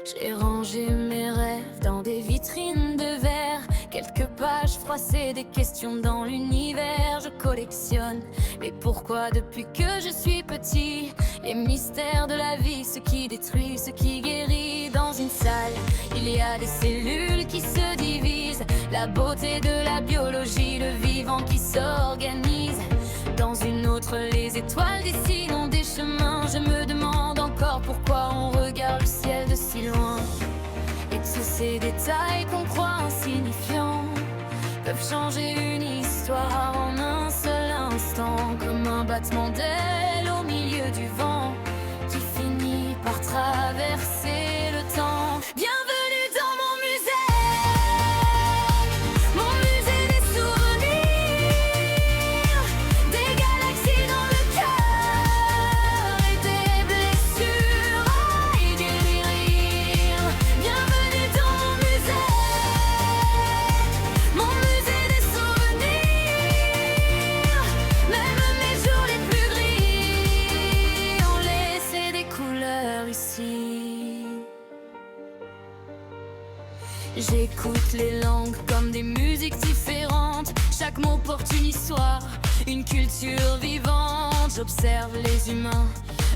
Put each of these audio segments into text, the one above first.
J'ai rangé mes rêves dans des vitrines de verre, quelques pages froissées, des questions dans l'univers. Je collectionne, mais pourquoi depuis que je suis petit? Les mystères de la vie, ce qui détruit, ce qui guérit. Dans une salle, il y a des cellules qui se divisent, la beauté de la biologie, le vivant qui s'organise. Dans une autre, les étoiles dessinent des chemins. Je me demande encore pourquoi on regarde le ciel de si loin. Et tous ces détails qu'on croit insignifiants peuvent changer une histoire en un seul instant, comme un battement d'aile au milieu du vent qui finit par traverser le temps. Bienvenue dans mon musée, mon musée des souvenirs, des galaxies dans le cœur et des blessures à y guérir. Bienvenue dans mon musée des souvenirs. Même mes jours les plus gris ont laissé des couleurs ici. J'écoute les langues comme des musiques différentes. Chaque mot porte une histoire, une culture vivante. J'observe les humains,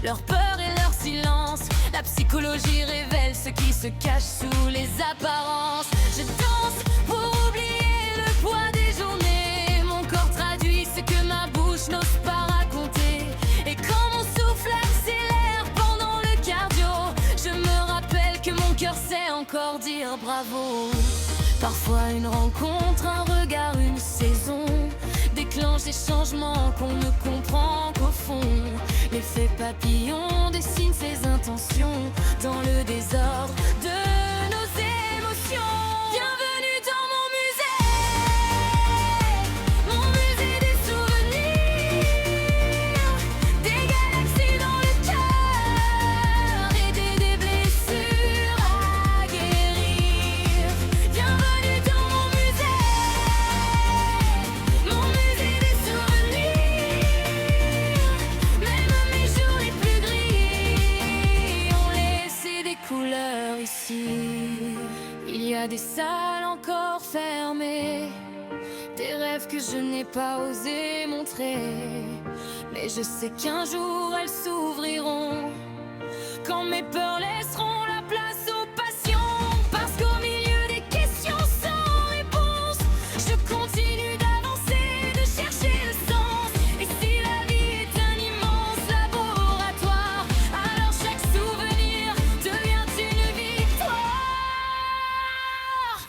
leur peur et leur silence. La psychologie révèle ce qui se cache sous les apparences. Je danse pour oublier le poids des journées. Mon corps traduit ce que ma bouche n'ose pas raconter. Et quand mon souffle accélère pendant le cardio, je me rappelle que mon cœur sait encore dire bravo. Parfois une rencontre, un regard, une saison déclenche des changements qu'on ne comprend qu'au fond. L'effet papillon dessine ses intentions dans le désordre de nos émotions. Bienvenue dans mon musée des souvenirs, des galaxies dans le cœur et des blessures à guérir. Bienvenue dans mon musée des souvenirs. Même mes jours les plus gris ont laissé des couleurs ici. Il y a des salles encore fermées, des rêves que je n'ai pas osé montrer. Mais je sais qu'un jour elles s'ouvriront, quand mes peurs laisseront la place aux passions. Parce qu'au milieu des questions sans réponse, je continue d'avancer, de chercher le sens. Et si la vie est un immense laboratoire, alors chaque souvenir devient une victoire.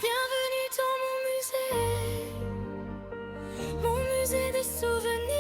Bienvenue dans mon musée des souvenirs.